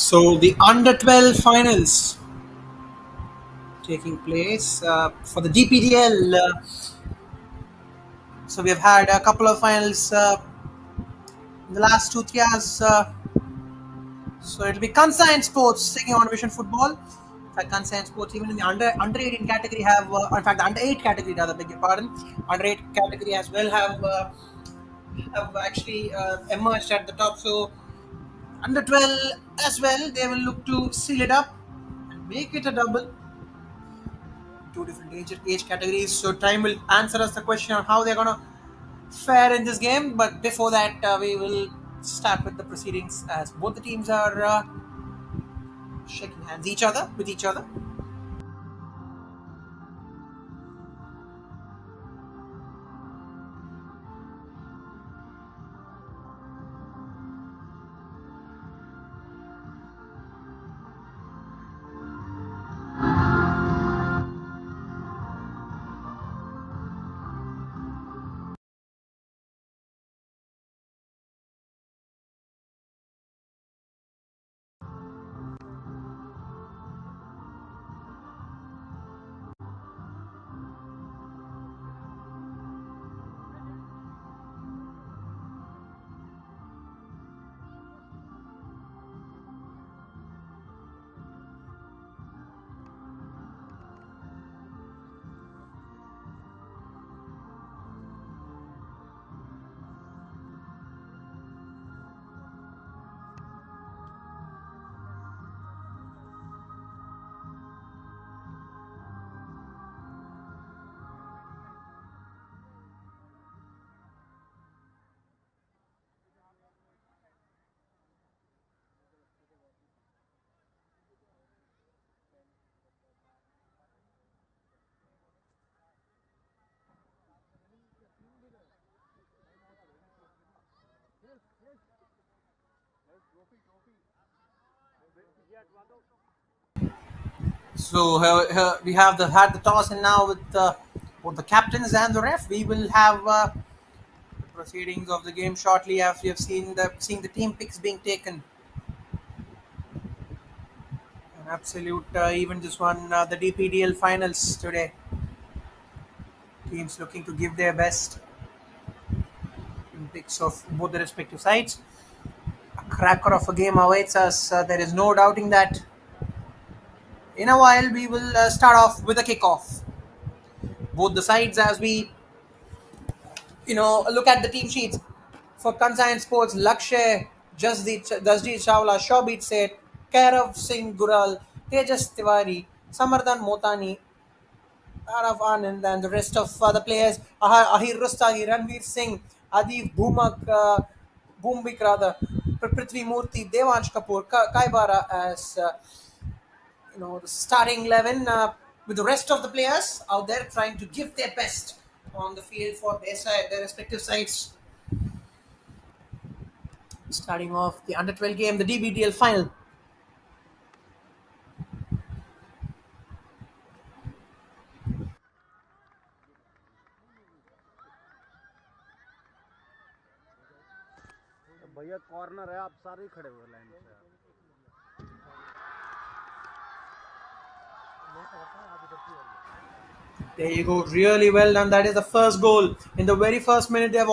So the under-12 finals taking place for the DPDL. So we've had a couple of finals in the last 2 3 hours. So it'll be Conscient Sports taking on Vision Football. In fact, Conscient Sports even in the under 18 category have, in fact, the under 8 category rather, beg your pardon, under 8 category as well have actually emerged at the top. So under 12 as well, they will look to seal it up and make it a double. Two different age categories. So time will answer us the question on how they're gonna fare in this game. But before that, we will start with the proceedings as both the teams are shaking hands each other with each other. So we have had the toss, and now with both the captains and the ref, we will have the proceedings of the game shortly. As we have seen the team picks being taken. An absolute even this one the DPDL finals today. Teams looking to give their best in picks of both the respective sides. A cracker of a game awaits us. There is no doubting that. In a while, we will start off with a kickoff. Both the sides, as we look at the team sheets for Conscient Sports, Lakshay, Jasdeep Chawla, Shobit Seth, Kairav Singh Gural, Tejas Tiwari, Samardhan Motani, Arav Anand, and the rest of the players, Ahir Rustagi, Ranveer Singh, Adib Bhumak, Bhumvik rather, Prithvi Murthy, Devansh Kapoor, Kaibara as the starting 11 with the rest of the players out there trying to give their best on the field for their side, their respective sides. Starting off the under 12 game, the DBDL final. भैया corner है, आप सारे ही खड़े हुए line से। There you go, really well done. That is the first goal. In the very first minute, they have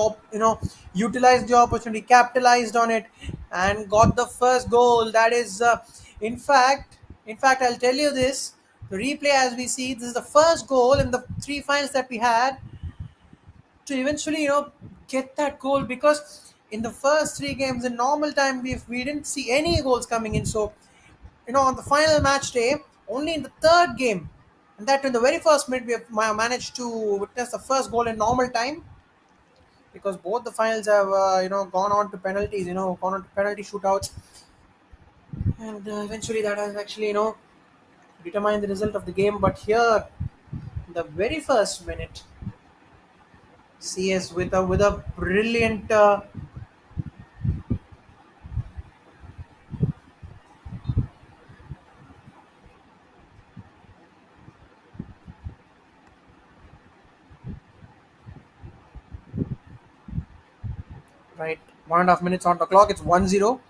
utilized the opportunity, capitalized on it, and got the first goal. That is, in fact, I'll tell you this: the replay as we see, this is the first goal in the three finals that we had to eventually get that goal, because in the first three games in normal time we didn't see any goals coming in. So on the final match day, only in the third game, and that in the very first minute, we have managed to witness the first goal in normal time, because both the finals have gone on to penalties, gone on to penalty shootouts, and eventually that has actually determined the result of the game. But here, the very first minute, CS with a brilliant right, 1.5 minutes on the clock. It's 1-0.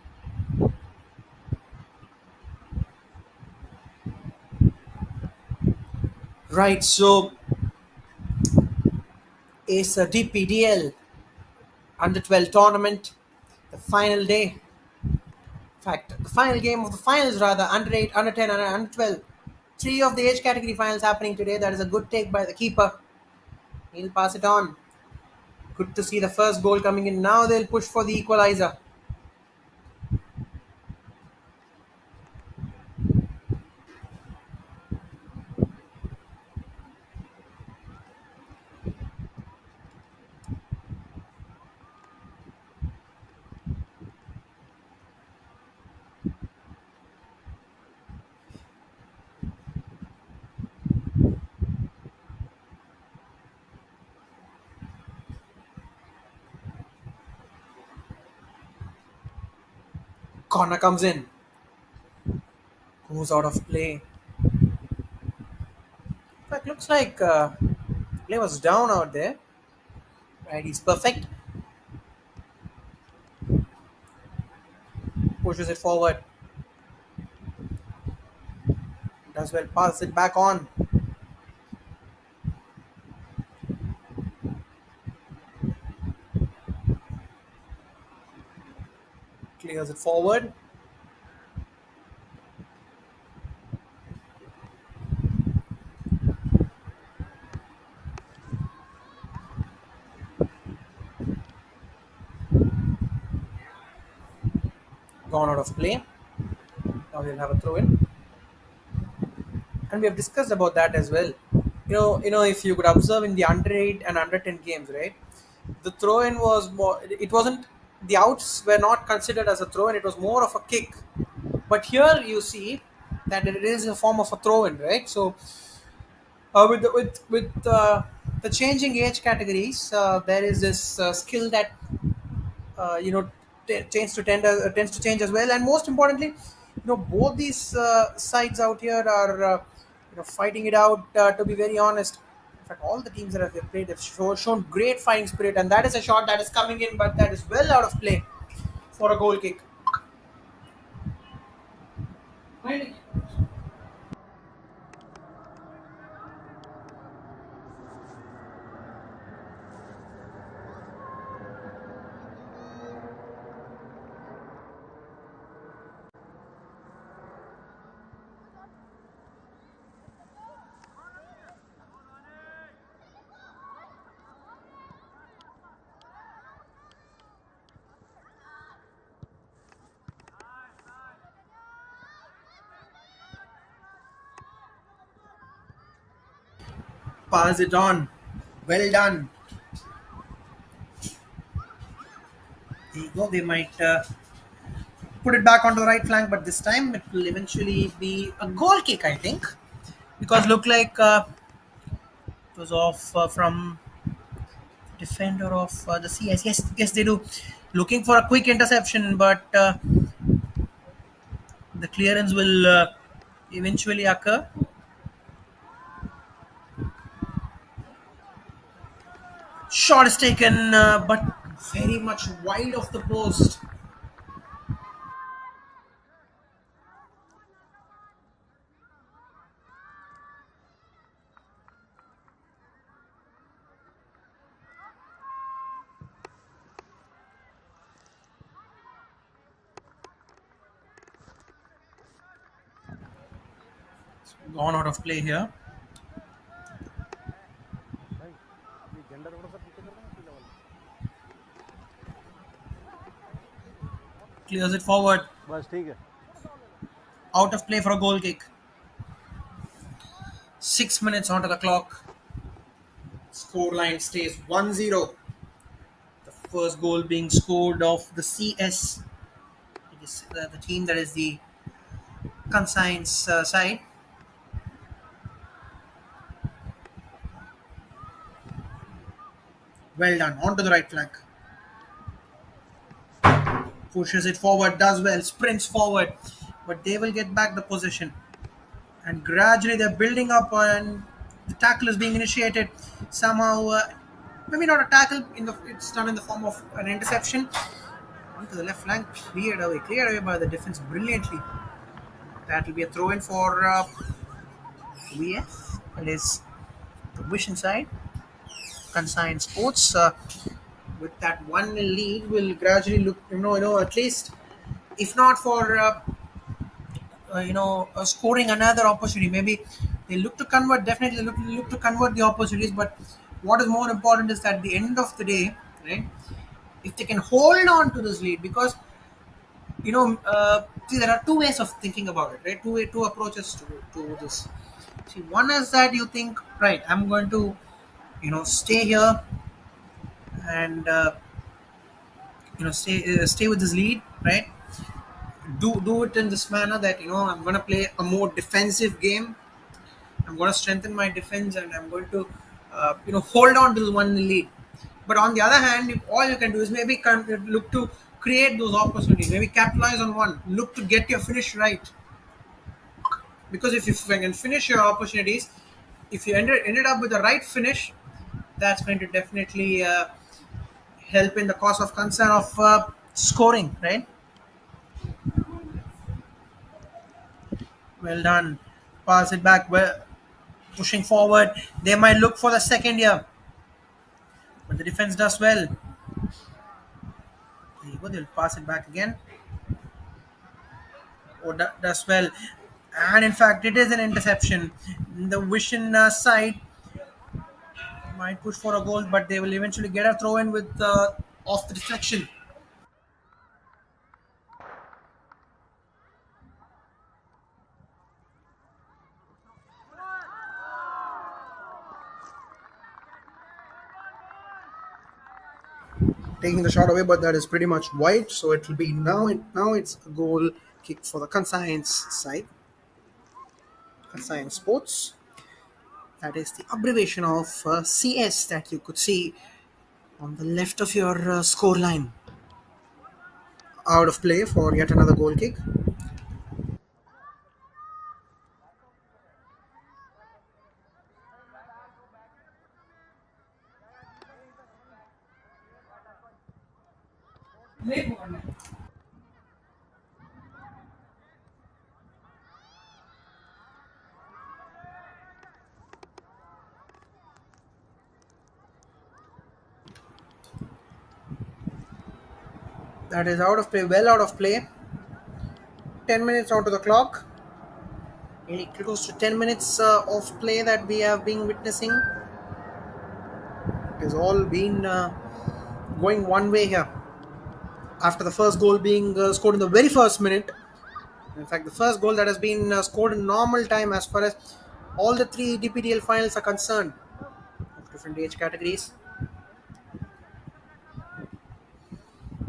Right, so it's a DPDL Under-12 tournament, the final day. In fact, the final game of the finals, rather, under 8, under 10, and under 12. Three of the age category finals happening today. That is a good take by the keeper. He'll pass it on. Good to see the first goal coming in. Now they'll push for the equalizer. Corner comes in. Goes out of play. In fact, looks like play was down out there. Right, he's perfect. Pushes it forward. Does well. Passes it back on. Clears it forward. Gone out of play. Now we'll have a throw in. And we have discussed about that as well. If you could observe in the under 8 and under 10 games, right? The throw in was more, it wasn't, the outs were not considered as a throw in, it was more of a kick. But here you see that it is a form of a throw in, right? So with the changing age categories, there is this skill that uh, you know tends to change as well. And most importantly, both these sides out here are fighting it out. To be very honest, in fact, all the teams that have played have shown great fighting spirit, and that is a shot that is coming in, but that is well out of play for a goal kick. Pass it on. Well done. There you go. They might put it back onto the right flank, but this time it will eventually be a goal kick, I think, because look like it was off from defender of the CS. Yes, yes, they do. Looking for a quick interception, but the clearance will eventually occur. Shot is taken, but very much wide of the post. Gone out of play here. भाई ये झंडा थोड़ा सा पीछे कर देना पीला वाला Clears it forward. बस ठीक है Out of play for a goal kick. 6 minutes onto the clock. Scoreline stays 1-0. The first goal being scored of the CS. It is the team that is the consigns side. Well done. Onto the right flank. Pushes it forward, does well, sprints forward, but they will get back the position. And gradually they're building up, and the tackle is being initiated. Somehow, maybe not a tackle, it's done in the form of an interception. Onto the left flank, cleared away by the defense brilliantly. That will be a throw in for VF. It is the Vision side. Conscient Sports, with that one lead, will gradually look, at least, if not for scoring another opportunity. Maybe they look to convert. Definitely look to convert the opportunities. But what is more important is that at the end of the day, right? If they can hold on to this lead, because see, there are two ways of thinking about it, right? Two approaches to this. See, one is that you think, right, I'm going to stay here and stay with this lead, right? Do it in this manner that I'm going to play a more defensive game. I'm going to strengthen my defense, and I'm going to hold on to the one lead. But on the other hand, if all you can do is maybe look to create those opportunities, maybe capitalize on one, look to get your finish right. Because if you can finish your opportunities, if you ended up with the right finish, that's going to definitely help in the cause of concern of scoring, right? Well done. Pass it back. Well, pushing forward. They might look for the second here, but the defense does well. There you go. They'll pass it back again. Or does well. And in fact, it is an interception. The Vision side might push for a goal, but they will eventually get a throw in with off the deflection. Taking the shot away, but that is pretty much wide. So it will be now it's a goal kick for the Conscience side. Conscience Sports. That is the abbreviation of CS that you could see on the left of your score line. Out of play for yet another goal kick. That is out of play, well out of play. 10 minutes out of the clock. Nearly close to 10 minutes of play that we have been witnessing. It has all been going one way here. After the first goal being scored in the very first minute. In fact, the first goal that has been scored in normal time as far as all the three DPDL finals are concerned, of different age categories.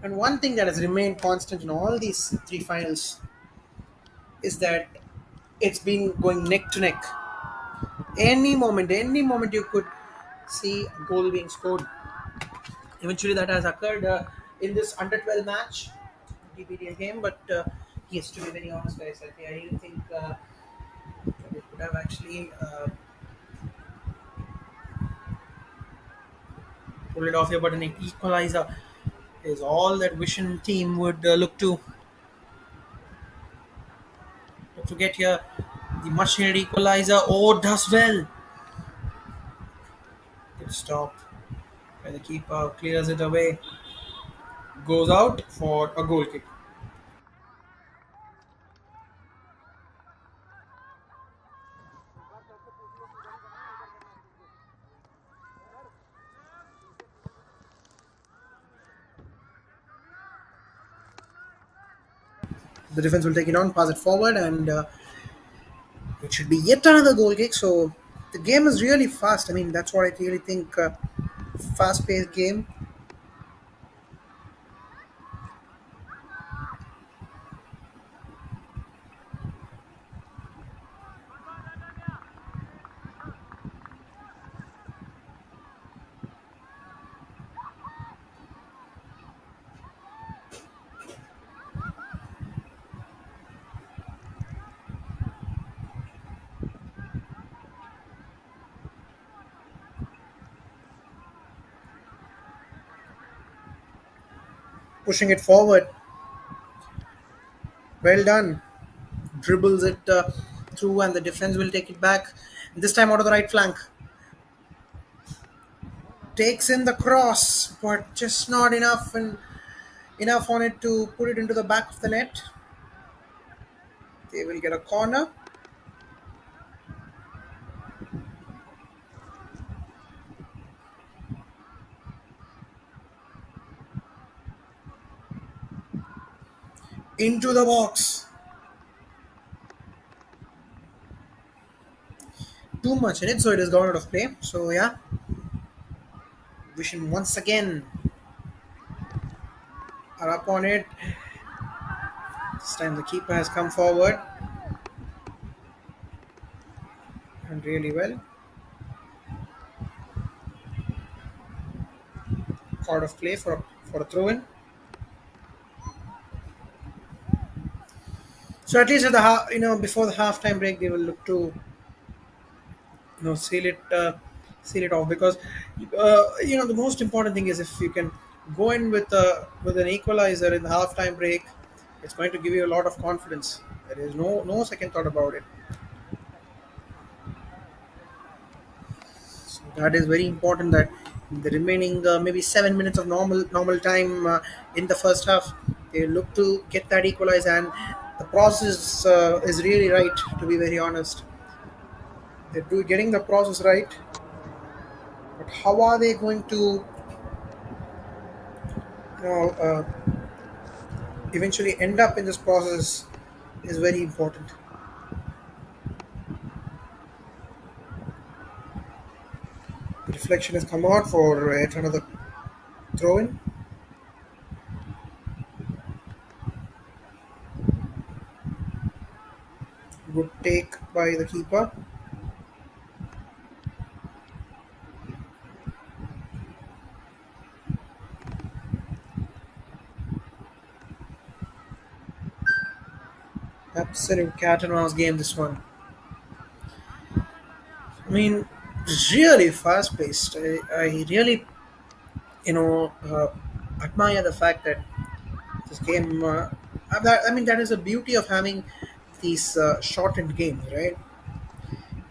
And one thing that has remained constant in all these three finals is that it's been going neck to neck. Any moment you could see a goal being scored. Eventually, that has occurred in this under-12 match, DPDL game. But yes, to be very honest, guys, I really think they could have actually pulled it off here. But an equalizer is all that Vision team would look to get here. The much needed equalizer. Oh, does well. Good stop. Where the keeper clears it away. Goes out for a goal kick. The defense will take it on, pass it forward, and it should be yet another goal kick. So the game is really fast. I mean, that's what I really think. Fast-paced game. Pushing it forward. Well done. Dribbles it through, and the defense will take it back. This time out of the right flank. Takes in the cross, but just not enough and enough on it to put it into the back of the net. They will get a corner. Into the box. Too much in it, so it has gone out of play. So yeah, Vision once again are up on it. This time the keeper has come forward and really well. Out of play for a throw in. So at least at the before the halftime break, they will look to seal it off because the most important thing is if you can go in with an equalizer in the halftime break, it's going to give you a lot of confidence. There is no second thought about it. So that is very important that in the remaining maybe 7 minutes of normal time in the first half, they look to get that equalizer, and the process is really right. To be very honest, they're getting the process right, but how are they going to you know, uh, eventually end up in this process is very important. The reflection has come out for yet another throw in. Good take by the keeper. Absolute cat and mouse game, this one. I mean, really fast paced. I really, you know, uh, admire the fact that this game. I mean, that is the beauty of having these shortened games, right?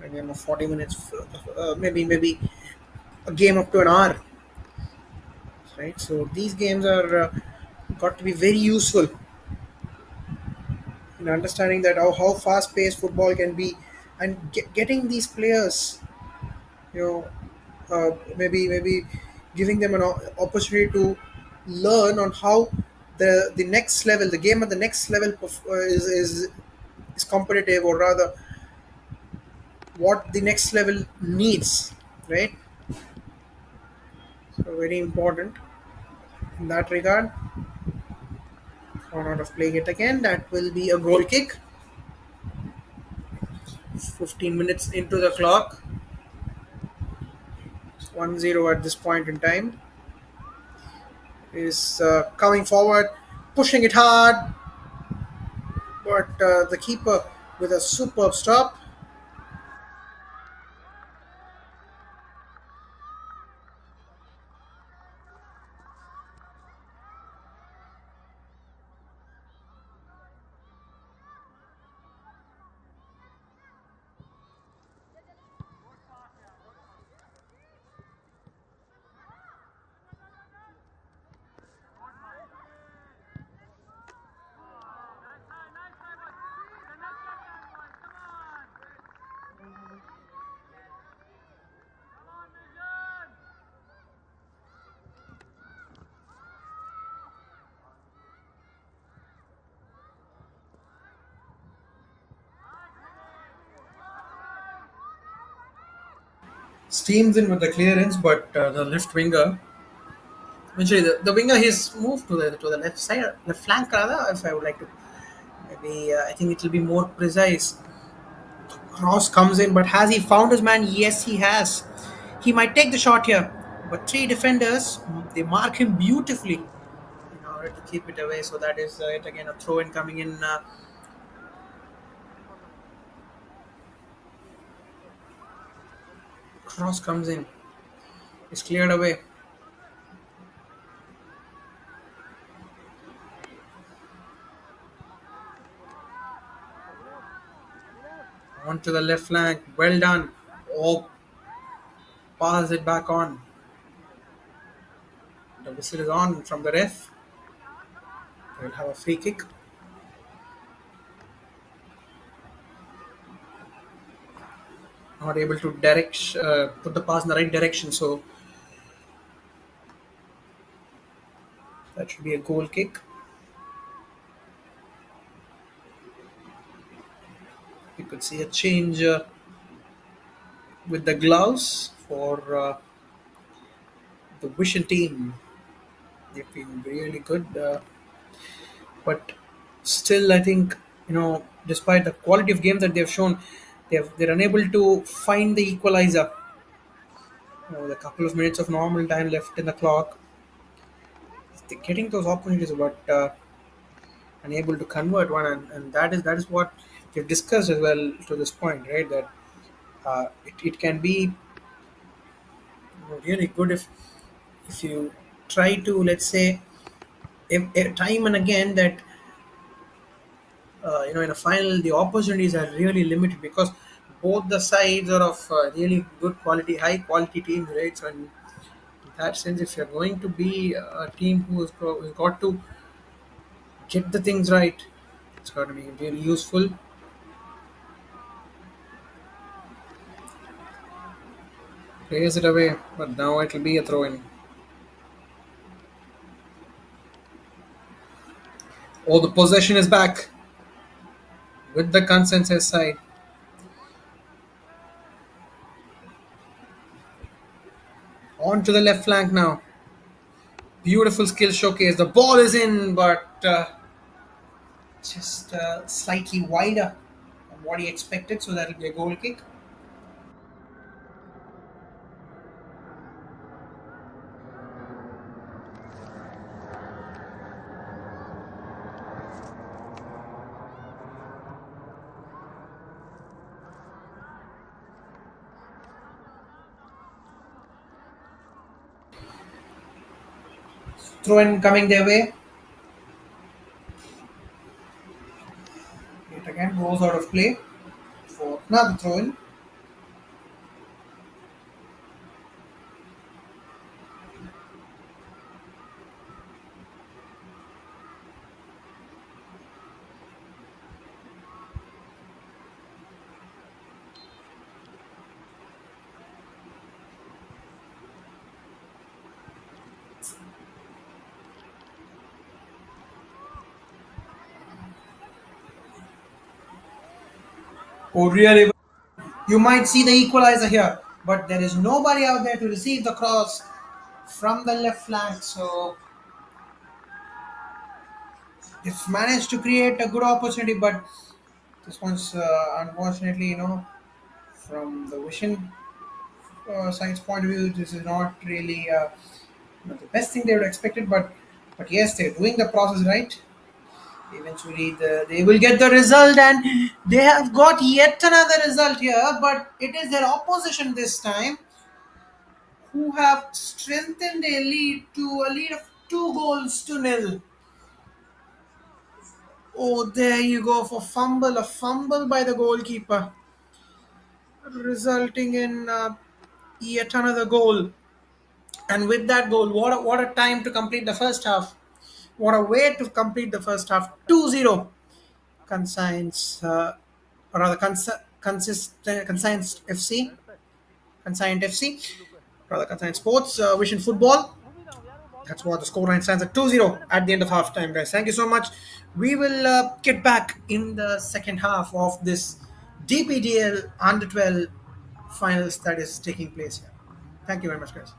A game of 40 minutes, maybe a game up to an hour, right? So these games are got to be very useful in understanding that how fast paced football can be, and getting these players, you know, maybe giving them an opportunity to learn on how the next level, the game at the next level is competitive, or rather, what the next level needs, right? So very important in that regard. Gone out of play yet again. That will be a goal kick. 15 minutes into the clock. 1-0 at this point in time. Is coming forward, pushing it hard, but the keeper with a superb stop. Steams in with the clearance, but the left winger, eventually the winger, he's moved to the left side, left flank rather. If I would like to, maybe I think it will be more precise. Cross comes in, but has he found his man? Yes, he has. He might take the shot here, but three defenders, they mark him beautifully in order to keep it away. So that is it again, a throw in coming in. Cross comes in, it's cleared away. Onto the left flank. Well done. Oh, pass it back on. The whistle is on from the ref. We'll have a free kick. Not able to put the pass in the right direction, so that should be a goal kick. You could see a change with the gloves for the Vision team. They've been really good, but still, I think despite the quality of game that they've shown, they're unable to find the equalizer. With a couple of minutes of normal time left in the clock, they're getting those opportunities, but unable to convert one, and that is what we've discussed as well to this point, right? That it can be really good if you try to, let's say, if time and again that in a final the opportunities are really limited because both the sides are of really good quality, high quality teams, right? So in that sense, if you're going to be a team who's got to get the things right, it's got to be really useful. Plays it away, but now it'll be a throw in. Oh, the possession is back with the consensus side. On to the left flank now. Beautiful skill showcase. The ball is in, but just slightly wider than what he expected, so that'll be a goal kick. Throw in coming their way. It again goes out of play for another throw in. Oh, really? You might see the equalizer here, but there is nobody out there to receive the cross from the left flank. So they've managed to create a good opportunity, but this one's unfortunately, from the Vision side's point of view, this is not really the best thing they would expected. But yes, they're doing the process right. Eventually, they will get the result, and they have got yet another result here. But it is their opposition this time who have strengthened a lead to a lead of 2 goals to nil. Oh, there you go for a fumble by the goalkeeper, resulting in yet another goal. And with that goal, what a time to complete the first half. What a way to complete the first half. 2-0. Conscience, or rather, Conscience FC. Conscience FC. Rather, Conscience Sports, Vision Football. That's what the scoreline stands at 2-0 at the end of halftime, guys. Thank you so much. We will get back in the second half of this DPDL Under-12 finals that is taking place here. Thank you very much, guys.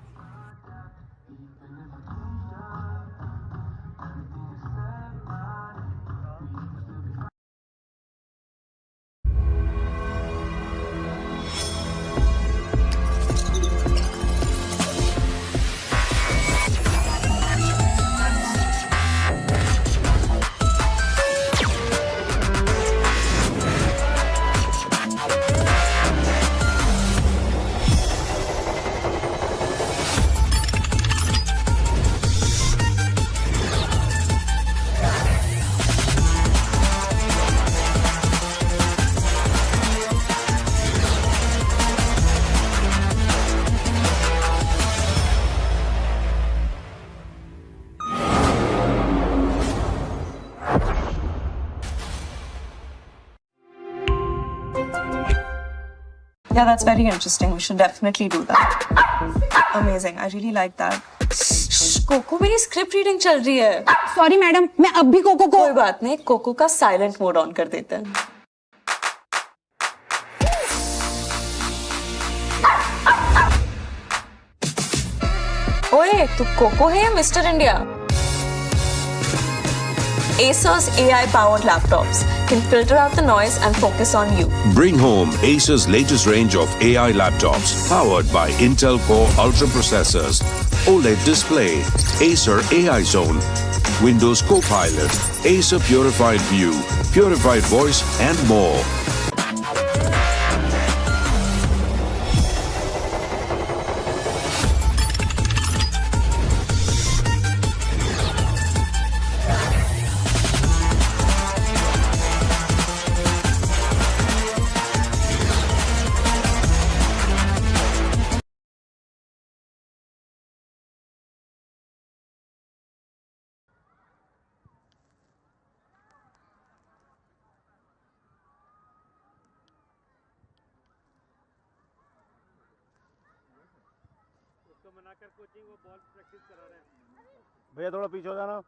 Yeah, that's very interesting. We should definitely do that. Amazing. I really like that. कोको मेरी script reading चल रही है. Sorry madam, मैं अब भी cocoa को. कोई बात नहीं, कोको का साइलेंट मोड ऑन कर देते हैं. ओए, तू कोको है या mister India? Acer's AI-powered laptops can filter out the noise and focus on you. Bring home Acer's latest range of AI laptops powered by Intel Core Ultra processors, OLED display, Acer AI Zone, Windows Copilot, Acer Purified View, Purified Voice, and more. उसको मनाकर coaching वो ball practice करा रहे हैं. भैया थोड़ा पीछे हो जाना.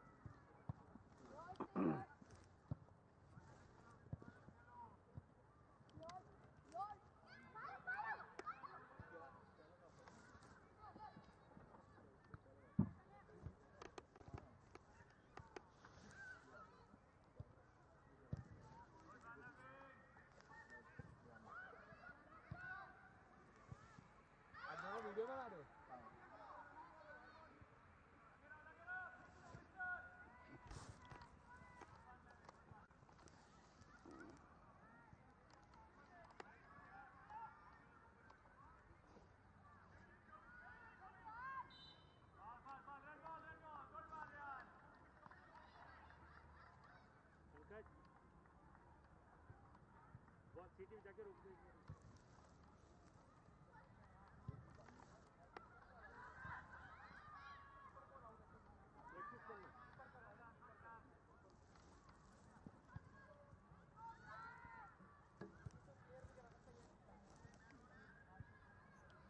सीटी में जाके रोक दो.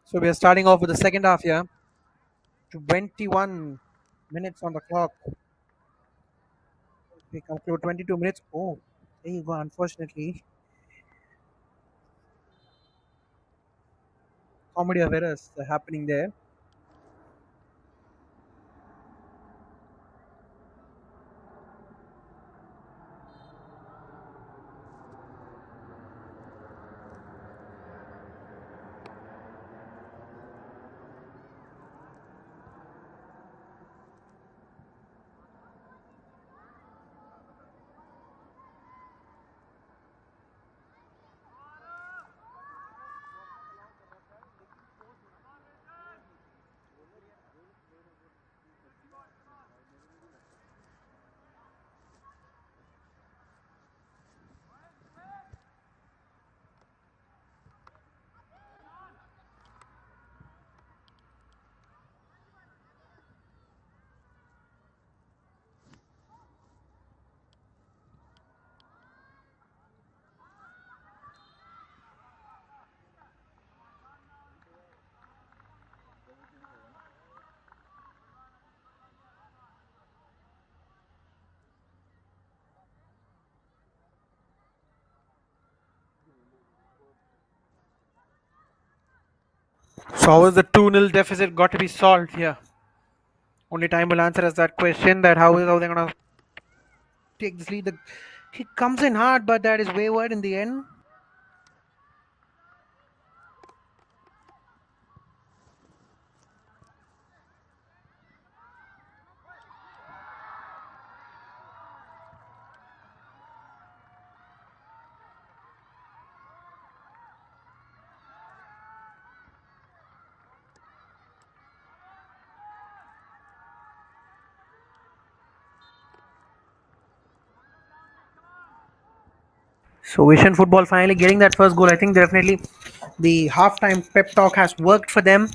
So we are starting off with the second half here. 21 minutes on the clock. We conclude 22 minutes. Oh, there you go. Unfortunately, comedy of errors are happening there. So how is the 2-0 deficit got to be solved here? Only time will answer us that question, that how they're gonna take this lead. He comes in hard, but that is wayward in the end. So Asian football finally getting that first goal. I think definitely the halftime pep talk has worked for them.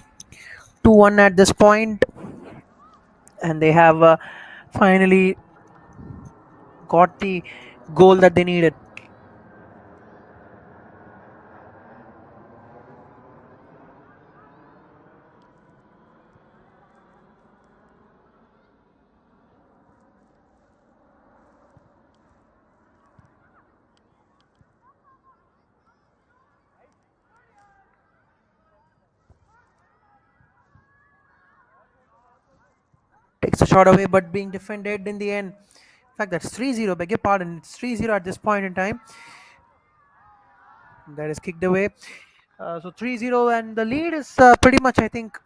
2-1 at this point, and they have finally got the goal that they needed. takes the shot away, but being defended in the end. In fact, that's 3-0. Beg your pardon. It's 3-0 at this point in time. That is kicked away. So 3-0, and the lead is pretty much, I think,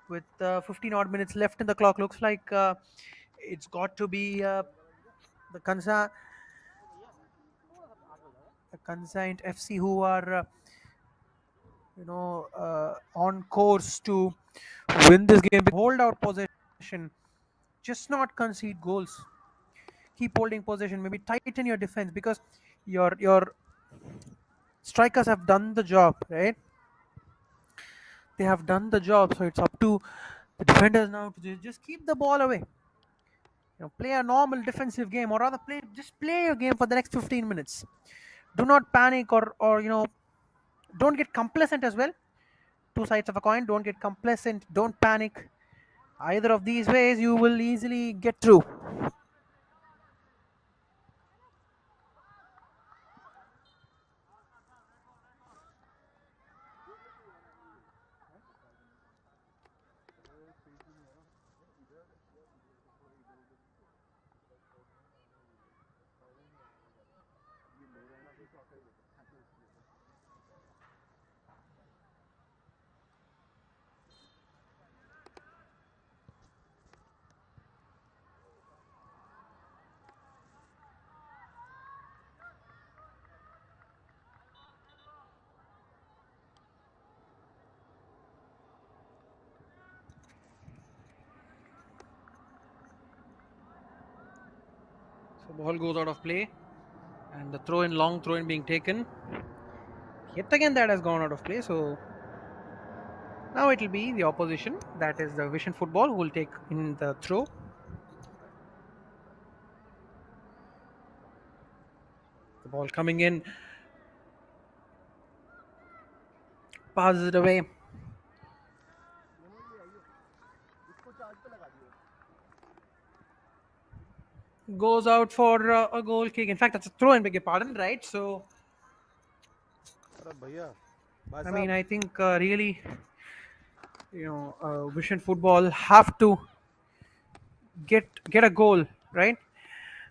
with 15 odd minutes left in the clock. Looks like it's got to be the Conscient FC who are on course to win this game. Hold out possession, just not concede goals. Keep holding possession. Maybe tighten your defense, because your strikers have done the job, right? They have done the job, so it's up to the defenders now to just keep the ball away. Play a normal defensive game, or rather play your game for the next 15 minutes. Do not panic, or don't get complacent as well. Two sides of a coin. Don't get complacent, don't panic. Either of these ways you will easily get through. So ball goes out of play, and the long throw in being taken. Yet again that has gone out of play. So now it will be the opposition, that is the Vision Football, who will take in the throw. The ball coming in, passes it away. Goes out for a goal kick. In fact, that's a throw in, beg your pardon, right? So, अरे भैया भाई I mean, साहब I think really, Vision Football have to get a goal, right?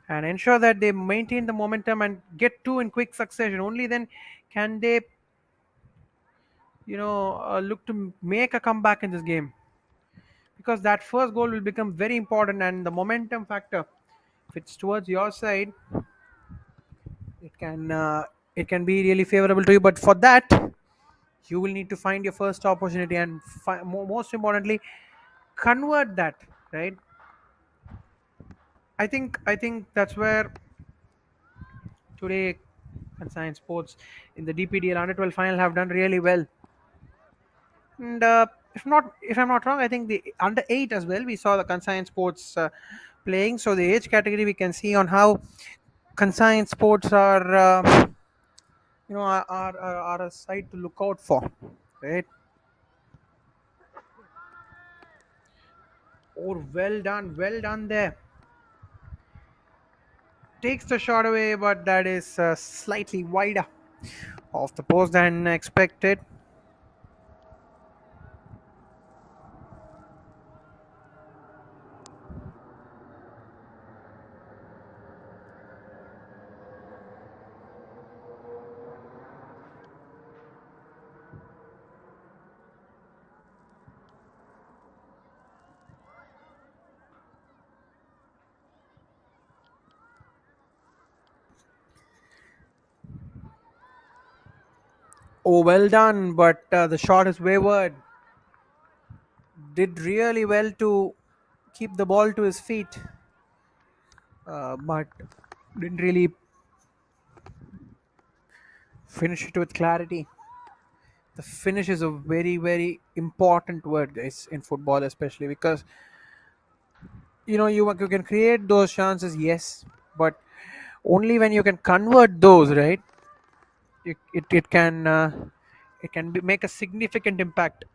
And ensure that they maintain the momentum and get two in quick succession. Only then can they, look to make a comeback in this game, because that first goal will become very important, and the momentum factor, if it's towards your side, it can uh, it can be really favorable to you. But for that, you will need to find your first opportunity, and most importantly, convert that, right? I think that's where today Conscient Sports in the DPDL Under-12 final have done really well. And if I'm not wrong, I think the under 8 as well. We saw the Conscient Sports playing. So the age category, we can see on how Conscient Sports are, are a site to look out for, right? Oh, well done there. Takes the shot away, but that is slightly wider off the post than expected. Oh, well done, but the shot is wayward. Did really well to keep the ball to his feet, but didn't really finish it with clarity. The finish is a very, very important word, guys, in football, especially because you can create those chances, yes, but only when you can convert those, right? It can make a significant impact.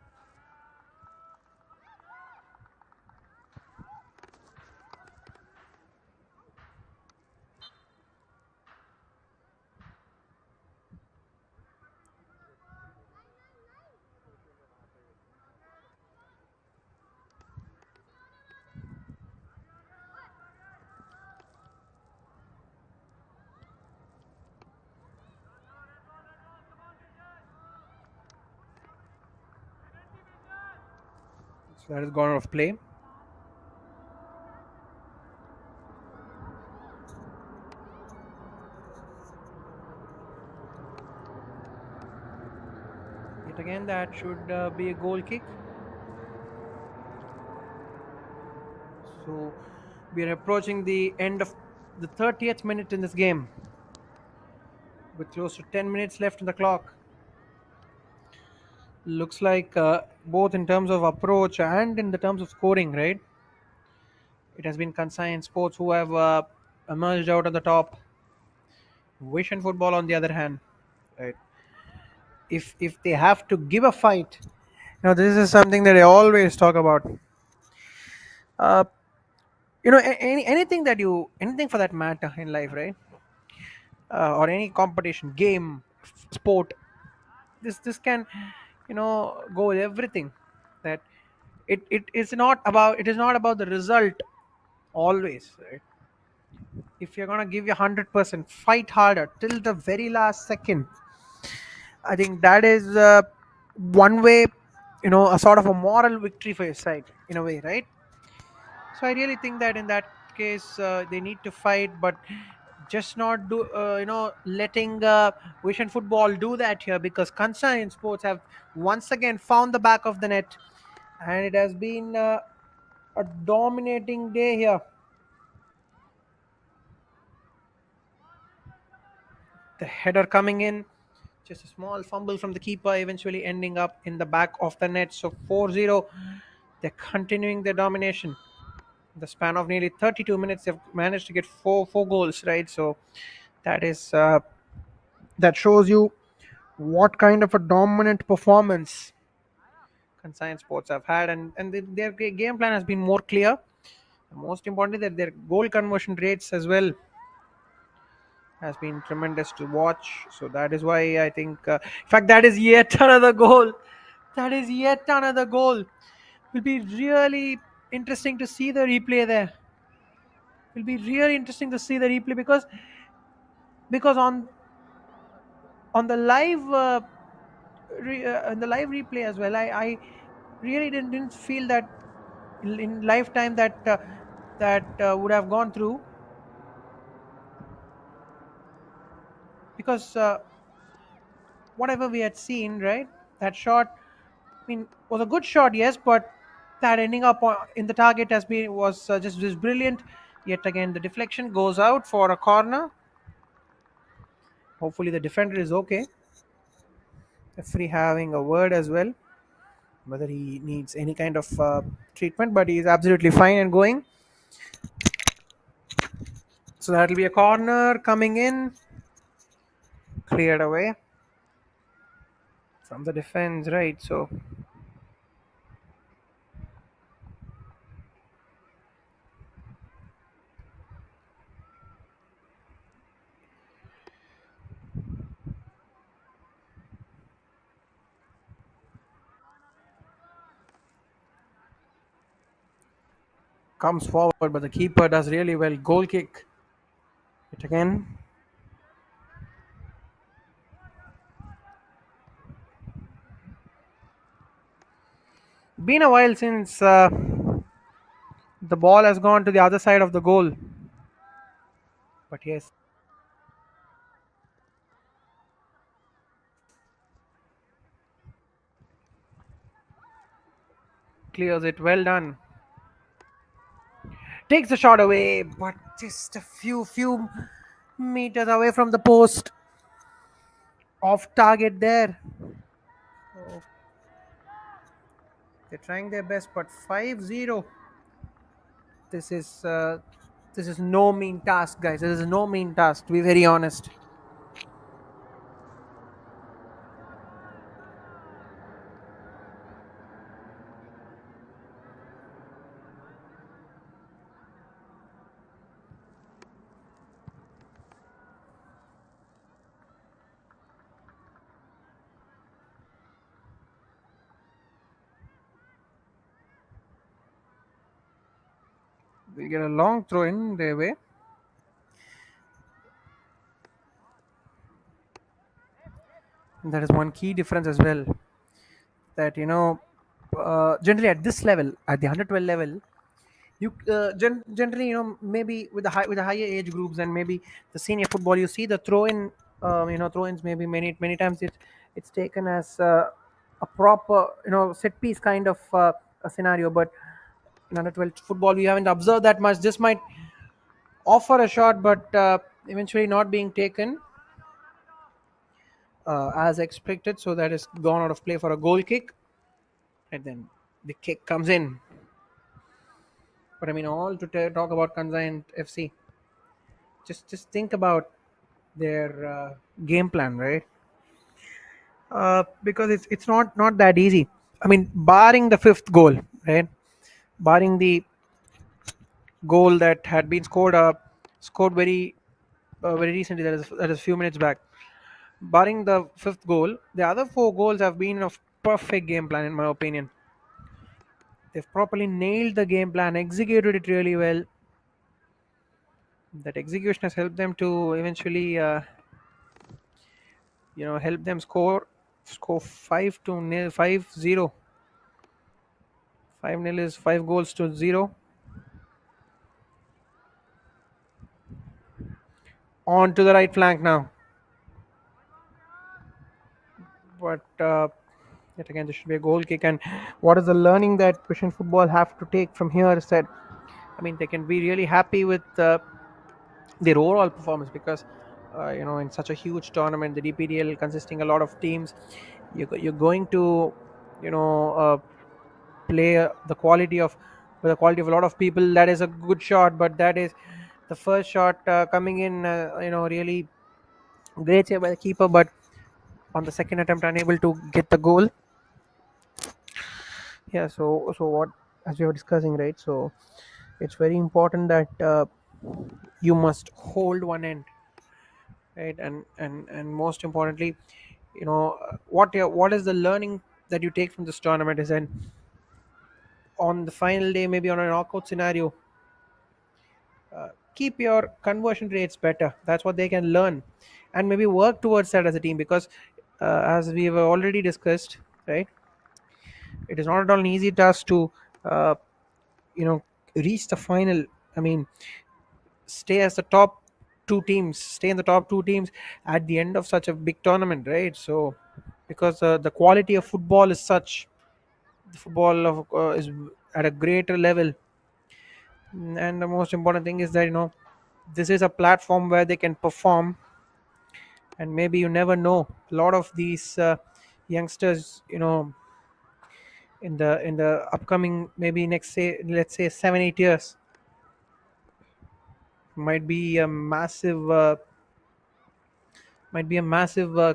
So that has gone out of play. Yet again, that should be a goal kick. So we are approaching the end of the 30th minute in this game, with close to 10 minutes left in the clock. Looks like both in terms of approach and in the terms of scoring, right? It has been Conscient Sports who have emerged out on the top. Vision Football, on the other hand, right? If they have to give a fight, this is something that I always talk about. Uh, anything for that matter in life, right? Or any competition, game, sport. This can, go with everything. That it is not about the result always, right? If you're gonna give your 100%, fight harder till the very last second. I think that is one way, a sort of a moral victory for your side in a way, right? So I really think that in that case, they need to fight, but just not do, letting Vision Football do that here, because Conscient Sports have once again found the back of the net, and it has been a dominating day here. The header coming in, just a small fumble from the keeper, eventually ending up in the back of the net. So 4-0, they're continuing their domination. In the span of nearly 32 minutes, they've managed to get four goals, right? So that is that shows you what kind of a dominant performance Conscience Sports have had, and their game plan has been more clear. Most importantly, that their goal conversion rates as well has been tremendous to watch. So that is why I think, in fact, that is yet another goal. That is yet another goal. Will be really interesting to see the replay there. Will be really interesting to see the replay, because on the live in the live replay as well, I really didn't feel that in lifetime that would have gone through, because whatever we had seen, right? That shot, I mean, was a good shot, yes, but that ending up in the target has been was just brilliant. Yet again, the deflection goes out for a corner. Hopefully, the defender is okay. Referee having a word as well, whether he needs any kind of treatment, but he is absolutely fine and going. So that'll be a corner coming in, cleared away from the defense, right? So comes forward, but the keeper does really well. Goal kick. It again. Been a while since the ball has gone to the other side of the goal. But yes, clears it. Well done. Takes the shot away, but just a few meters away from the post. Off target there. So they're trying their best, but 5-0. This is this is no mean task, guys. This is no mean task, to be very honest. We'll get a long throw in their way. And that is one key difference as well. That generally at this level, at the under 12 level, you generally, maybe with the higher age groups and maybe the senior football, you see the throw in, throw-ins, maybe many times it's taken as a proper, set piece kind of a scenario. But in under 12 football, we haven't observed that much. This might offer a shot, but eventually not being taken as expected, so that is gone out of play for a goal kick. And then the kick comes in. But I mean, all to talk about Conscient FC, just think about their game plan, right? Because it's not that easy. I mean, barring the fifth goal, right? Barring the goal that had been scored very recently, that is a few minutes back. Barring the fifth goal, the other four goals have been of perfect game plan, in my opinion. They've properly nailed the game plan, executed it really well. That execution has helped them to eventually, help them score 5-0, 5-0. 5-0 is 5 goals to 0. On to the right flank now. But yet again, this should be a goal kick. And what is the learning that Christian football have to take from here is that, I mean, they can be really happy with their overall performance, because in such a huge tournament, the DPDL consisting a lot of teams, you're going to, play with the quality of a lot of people. That is a good shot, but that is the first shot coming in, really great save by the keeper, but on the second attempt unable to get the goal. Yeah, so what, as we were discussing, right? So it's very important that you must hold one end, right? And most importantly, what is the learning that you take from this tournament is, that on the final day, maybe on a knockout scenario, keep your conversion rates better. That's what they can learn, and maybe work towards that as a team, because as we have already discussed, right, it is not at all an easy task to uh, you know reach the final. I mean, stay in the top two teams at the end of such a big tournament, right? So because the quality of football is such, the football is at a greater level. And the most important thing is that, this is a platform where they can perform. And maybe, you never know, a lot of these youngsters, in the upcoming, maybe next, say, let's say 7-8 years, might be a massive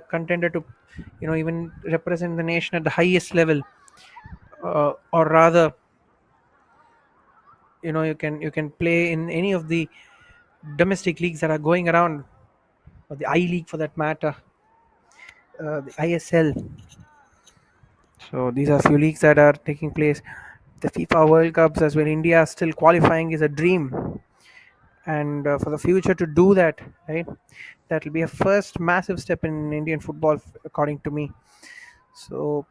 contender to, even represent the nation at the highest level. Or rather, you can play in any of the domestic leagues that are going around, or the I League for that matter, the ISL. So these are few leagues that are taking place. The FIFA World Cups as well. India still qualifying is a dream, and for the future to do that, right? That will be a first massive step in Indian football, according to me. So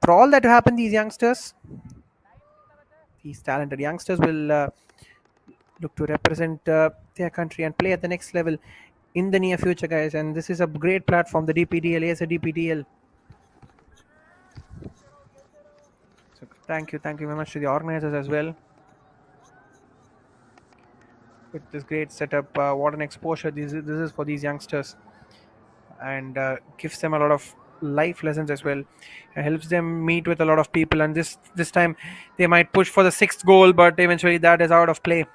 for all that to happen, these talented youngsters will look to represent their country and play at the next level in the near future, guys. And this is a great platform, the DPDL is a DPDL. So thank you very much to the organizers as well with this great setup. What an exposure this is for these youngsters, and gives them a lot of life lessons as well. It helps them meet with a lot of people, and this time they might push for the sixth goal, but eventually that is out of play.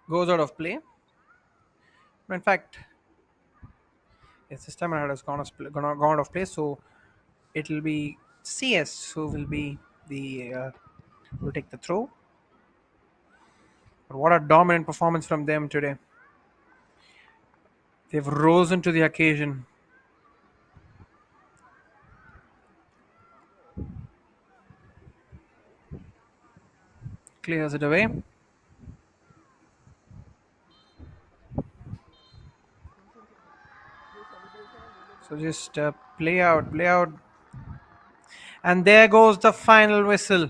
Goes out of play. In fact, yes, this time around has gone out of play, so it will be CS who will be the will take the throw. But what a dominant performance from them today. They've risen to the occasion. Clears it away. So just play out, play out. And there goes the final whistle.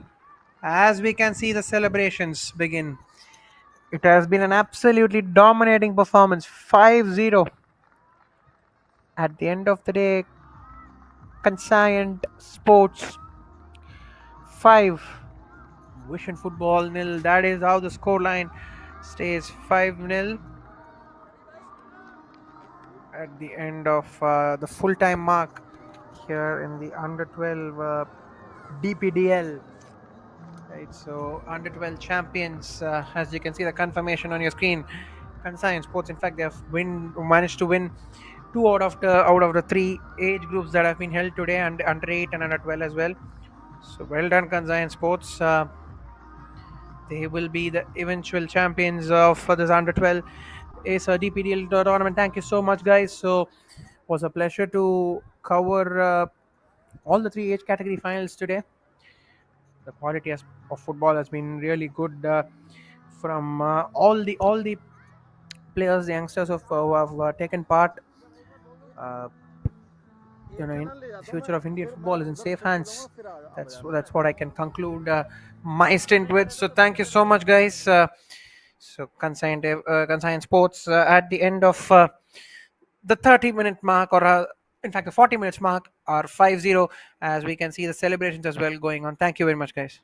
As we can see, the celebrations begin. It has been an absolutely dominating performance. 5-0. At the end of the day, Conscient Sports 5. Vision Football nil. That is how the scoreline stays 5-0 at the end of the full time mark here in the under 12 DPDL. Right, so under 12 champions, as you can see the confirmation on your screen. Conscient Sports, in fact, they have managed to win two out of the three age groups that have been held today, and under 8 and under 12 as well. So well done, Conscient Sports. They will be the eventual champions of this under 12 Acer DPDL tournament. Thank you so much, guys. So it was a pleasure to cover all the three age category finals today. The quality of football has been really good from all the players, the youngsters who have taken part. Uh, the future of Indian football is in safe hands. That's what I can conclude my stint with. So thank you so much, guys. So Conscient Sports at the end of the 30-minute mark, or in fact the 40 minutes mark, are 5-0, as we can see the celebrations as well going on. Thank you very much, guys.